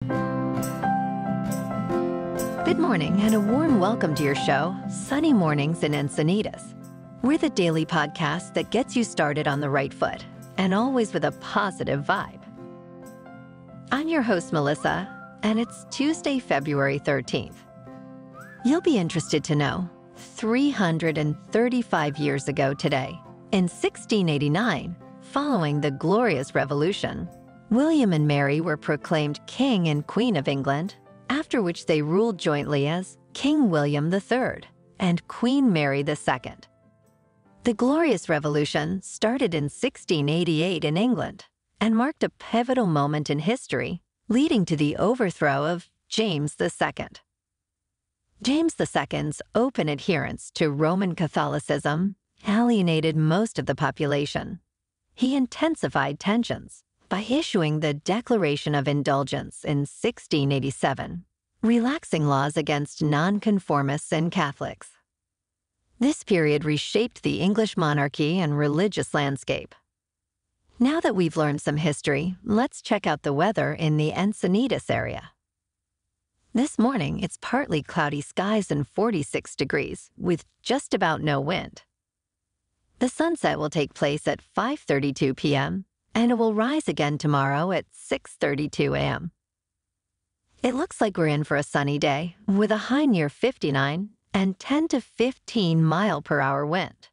Good morning and a warm welcome to your show, Sunny Mornings in Encinitas. We're the daily podcast that gets you started on the right foot and always with a positive vibe. I'm your host, Melissa, and it's Tuesday, February 13th. You'll be interested to know, 335 years ago today, in 1689, following the Glorious Revolution, William and Mary were proclaimed King and Queen of England, after which they ruled jointly as King William III and Queen Mary II. The Glorious Revolution started in 1688 in England and marked a pivotal moment in history, leading to the overthrow of James II. James II's open adherence to Roman Catholicism alienated most of the population. He intensified tensions by issuing the Declaration of Indulgence in 1687, relaxing laws against nonconformists and Catholics. This period reshaped the English monarchy and religious landscape. Now that we've learned some history, let's check out the weather in the Encinitas area. This morning, it's partly cloudy skies and 46 degrees, with just about no wind. The sunset will take place at 5:32 p.m., and it will rise again tomorrow at 6:32 a.m. It looks like we're in for a sunny day, with a high near 59 and 10 to 15 mile-per-hour wind.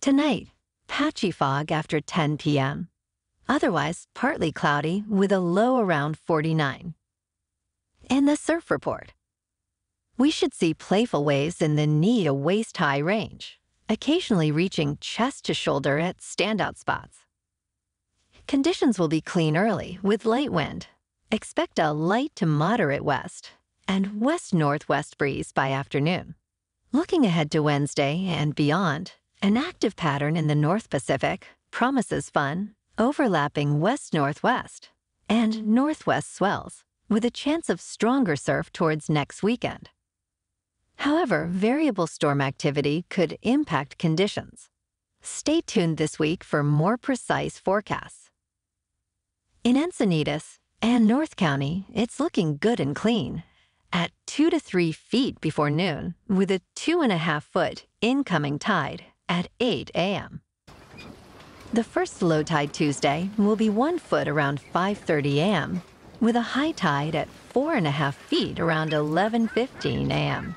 Tonight, patchy fog after 10 p.m. Otherwise, partly cloudy with a low around 49. In the surf report, we should see playful waves in the knee to waist-high range, occasionally reaching chest to shoulder at standout spots. Conditions will be clean early with light wind. Expect a light to moderate west and west-northwest breeze by afternoon. Looking ahead to Wednesday and beyond, an active pattern in the North Pacific promises fun, overlapping west-northwest and northwest swells, with a chance of stronger surf towards next weekend. However, variable storm activity could impact conditions. Stay tuned this week for more precise forecasts. In Encinitas and North County, it's looking good and clean at 2 to 3 feet before noon, with a 2.5-foot incoming tide at 8 a.m. The first low tide Tuesday will be 1 foot around 5:30 a.m., with a high tide at 4.5 feet around 11:15 a.m.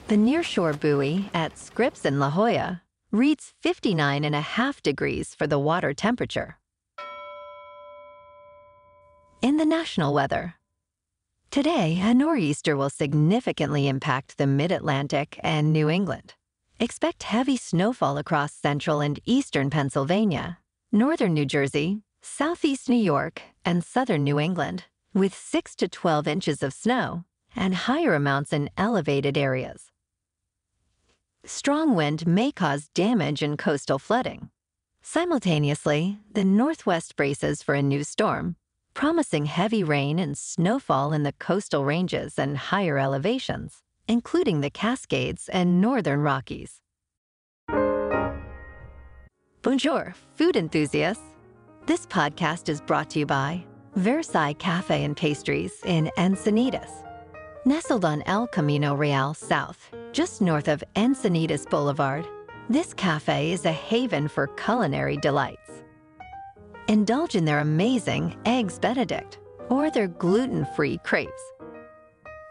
The nearshore buoy at Scripps in La Jolla reads 59.5 degrees for the water temperature. In the national weather, today, a nor'easter will significantly impact the mid-Atlantic and New England. Expect heavy snowfall across central and eastern Pennsylvania, northern New Jersey, southeast New York, and southern New England, with 6 to 12 inches of snow and higher amounts in elevated areas. Strong wind may cause damage and coastal flooding. Simultaneously, the northwest braces for a new storm, promising heavy rain and snowfall in the coastal ranges and higher elevations, including the Cascades and northern Rockies. Bonjour, food enthusiasts. This podcast is brought to you by Versailles Cafe and Pastries in Encinitas. Nestled on El Camino Real South, just north of Encinitas Boulevard, this cafe is a haven for culinary delights. Indulge in their amazing Eggs Benedict or their gluten-free crepes.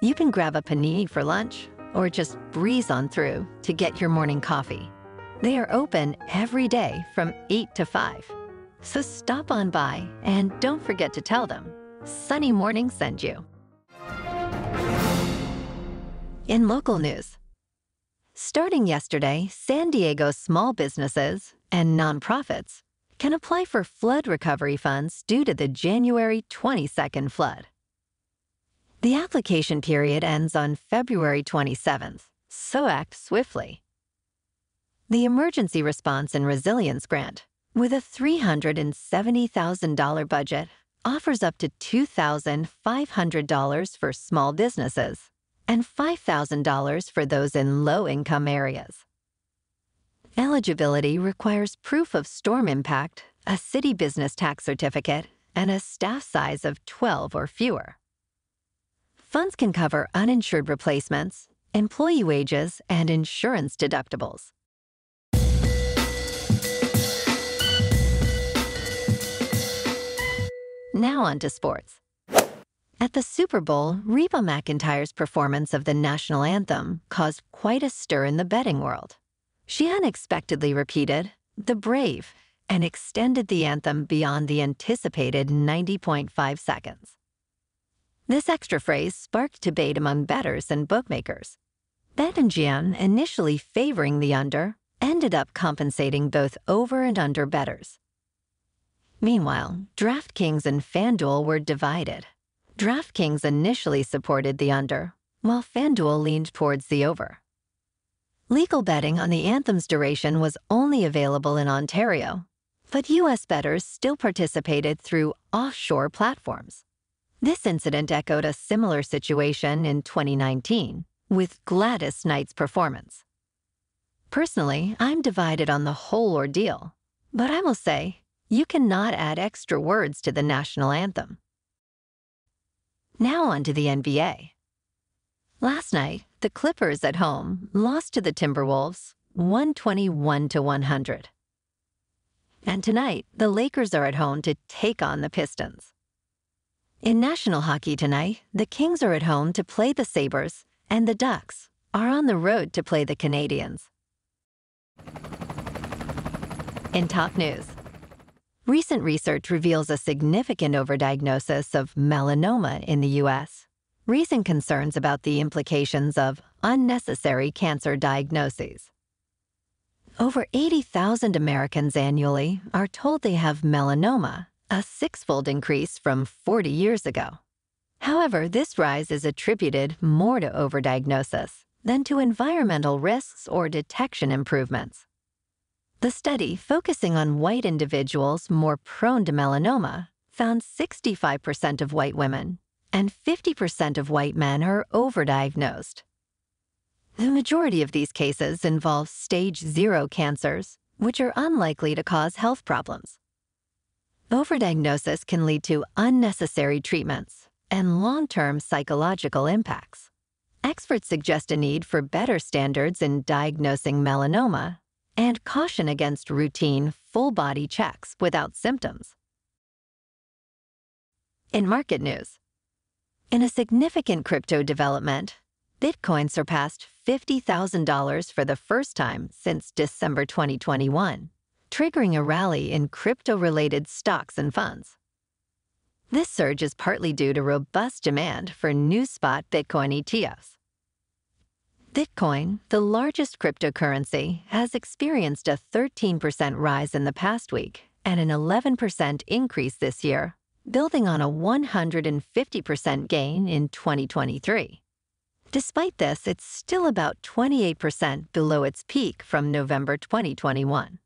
You can grab a panini for lunch or just breeze on through to get your morning coffee. They are open every day from 8 to 5. So stop on by and don't forget to tell them Sunny Morning sent you. In local news, starting yesterday, San Diego small businesses and nonprofits can apply for flood recovery funds due to the January 22nd flood. The application period ends on February 27th, so act swiftly. The Emergency Response and Resilience Grant, with a $370,000 budget, offers up to $2,500 for small businesses and $5,000 for those in low-income areas. Eligibility requires proof of storm impact, a city business tax certificate, and a staff size of 12 or fewer. Funds can cover uninsured replacements, employee wages, and insurance deductibles. Now on to sports. At the Super Bowl, Reba McEntire's performance of the national anthem caused quite a stir in the betting world. She unexpectedly repeated, "The Brave," and extended the anthem beyond the anticipated 90.5 seconds. This extra phrase sparked debate among bettors and bookmakers. BetMGM, initially favoring the under, ended up compensating both over and under bettors. Meanwhile, DraftKings and FanDuel were divided. DraftKings initially supported the under, while FanDuel leaned towards the over. Legal betting on the anthem's duration was only available in Ontario, but U.S. bettors still participated through offshore platforms. This incident echoed a similar situation in 2019 with Gladys Knight's performance. Personally, I'm divided on the whole ordeal, but I will say, you cannot add extra words to the national anthem. Now on to the NBA. Last night, the Clippers at home lost to the Timberwolves 121-100. And tonight, the Lakers are at home to take on the Pistons. In National Hockey tonight, the Kings are at home to play the Sabres, and the Ducks are on the road to play the Canadiens. In top news, recent research reveals a significant overdiagnosis of melanoma in the U.S., raising concerns about the implications of unnecessary cancer diagnoses. Over 80,000 Americans annually are told they have melanoma, a six-fold increase from 40 years ago. However, this rise is attributed more to overdiagnosis than to environmental risks or detection improvements. The study, focusing on white individuals more prone to melanoma, found 65% of white women and 50% of white men are overdiagnosed. The majority of these cases involve stage 0 cancers, which are unlikely to cause health problems. Overdiagnosis can lead to unnecessary treatments and long-term psychological impacts. Experts suggest a need for better standards in diagnosing melanoma and caution against routine, full-body checks without symptoms. In market news, in a significant crypto development, Bitcoin surpassed $50,000 for the first time since December 2021, triggering a rally in crypto-related stocks and funds. This surge is partly due to robust demand for new spot Bitcoin ETFs. Bitcoin, the largest cryptocurrency, has experienced a 13% rise in the past week and an 11% increase this year, building on a 150% gain in 2023. Despite this, it's still about 28% below its peak from November 2021.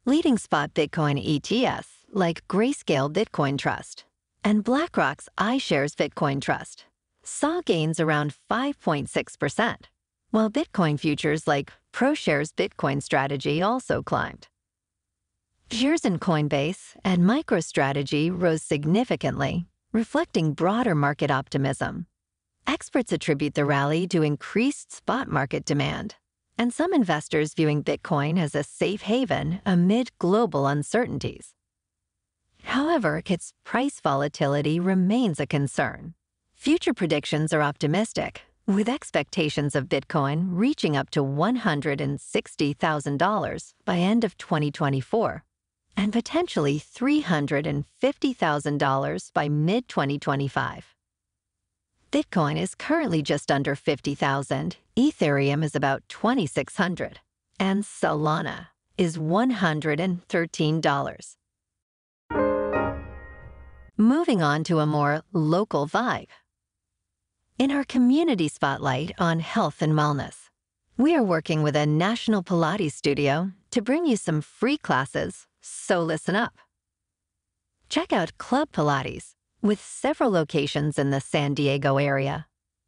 Leading spot Bitcoin ETFs like Grayscale Bitcoin Trust and BlackRock's iShares Bitcoin Trust saw gains around 5.6%, while Bitcoin futures like ProShares Bitcoin Strategy also climbed. Shares in Coinbase and MicroStrategy rose significantly, reflecting broader market optimism. Experts attribute the rally to increased spot market demand, and some investors viewing Bitcoin as a safe haven amid global uncertainties. However, its price volatility remains a concern. Future predictions are optimistic, with expectations of Bitcoin reaching up to $160,000 by end of 2024 and potentially $350,000 by mid-2025. Bitcoin is currently just under $50,000, Ethereum is about $2,600, and Solana is $113. Moving on to a more local vibe. In our community spotlight on health and wellness, we are working with a national Pilates studio to bring you some free classes, so listen up. Check out Club Pilates, with several locations in the San Diego area.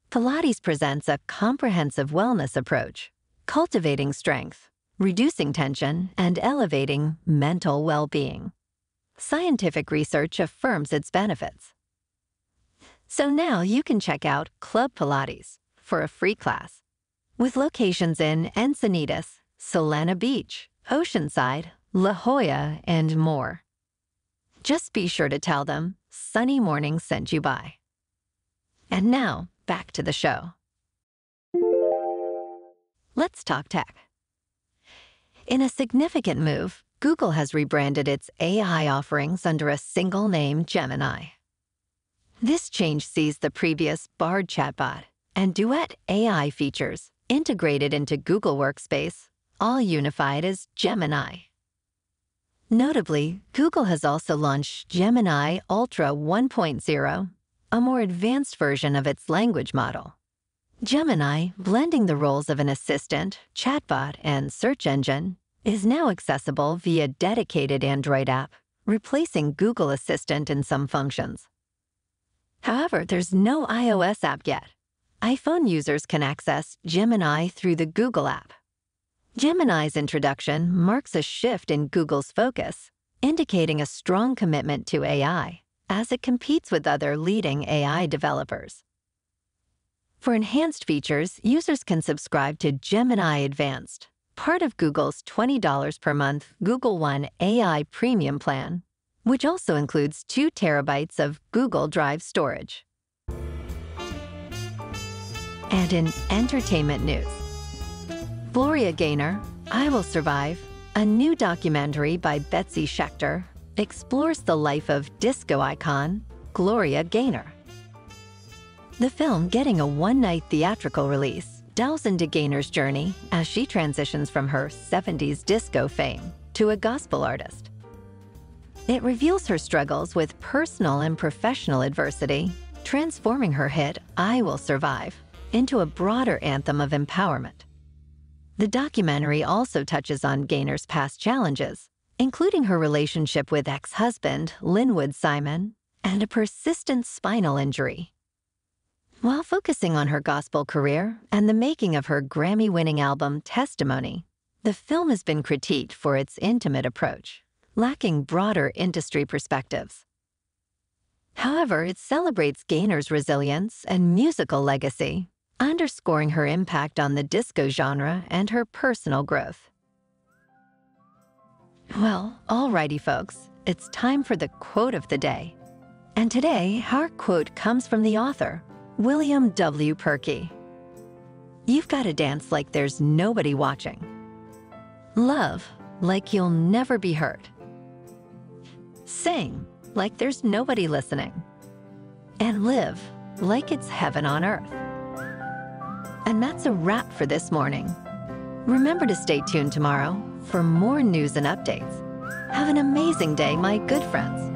Pilates presents a comprehensive wellness approach, cultivating strength, reducing tension, and elevating mental well-being. Scientific research affirms its benefits. So now you can check out Club Pilates for a free class, with locations in Encinitas, Solana Beach, Oceanside, La Jolla, and more. Just be sure to tell them Sunny Morning sent you by. And now, back to the show. Let's talk tech. In a significant move, Google has rebranded its AI offerings under a single name, Gemini. This change sees the previous Bard chatbot and Duet AI features integrated into Google Workspace, all unified as Gemini. Notably, Google has also launched Gemini Ultra 1.0, a more advanced version of its language model. Gemini, blending the roles of an assistant, chatbot, and search engine, is now accessible via dedicated Android app, replacing Google Assistant in some functions. However, there's no iOS app yet. iPhone users can access Gemini through the Google app. Gemini's introduction marks a shift in Google's focus, indicating a strong commitment to AI as it competes with other leading AI developers. For enhanced features, users can subscribe to Gemini Advanced, part of Google's $20 per month Google One AI Premium plan, which also includes 2 terabytes of Google Drive storage. And in entertainment news, Gloria Gaynor, I Will Survive, a new documentary by Betsy Schechter, explores the life of disco icon Gloria Gaynor. The film, getting a one-night theatrical release, delves into Gaynor's journey as she transitions from her 70s disco fame to a gospel artist. It reveals her struggles with personal and professional adversity, transforming her hit I Will Survive into a broader anthem of empowerment. The documentary also touches on Gaynor's past challenges, including her relationship with ex-husband Linwood Simon and a persistent spinal injury. While focusing on her gospel career and the making of her Grammy-winning album Testimony, the film has been critiqued for its intimate approach, lacking broader industry perspectives. However, it celebrates Gaynor's resilience and musical legacy, underscoring her impact on the disco genre and her personal growth. Well, alrighty folks, it's time for the quote of the day. And today, our quote comes from the author, William W. Perky. You've got to dance like there's nobody watching. Love like you'll never be hurt. Sing like there's nobody listening. And live like it's heaven on earth. And that's a wrap for this morning. Remember to stay tuned tomorrow for more news and updates. Have an amazing day, my good friends.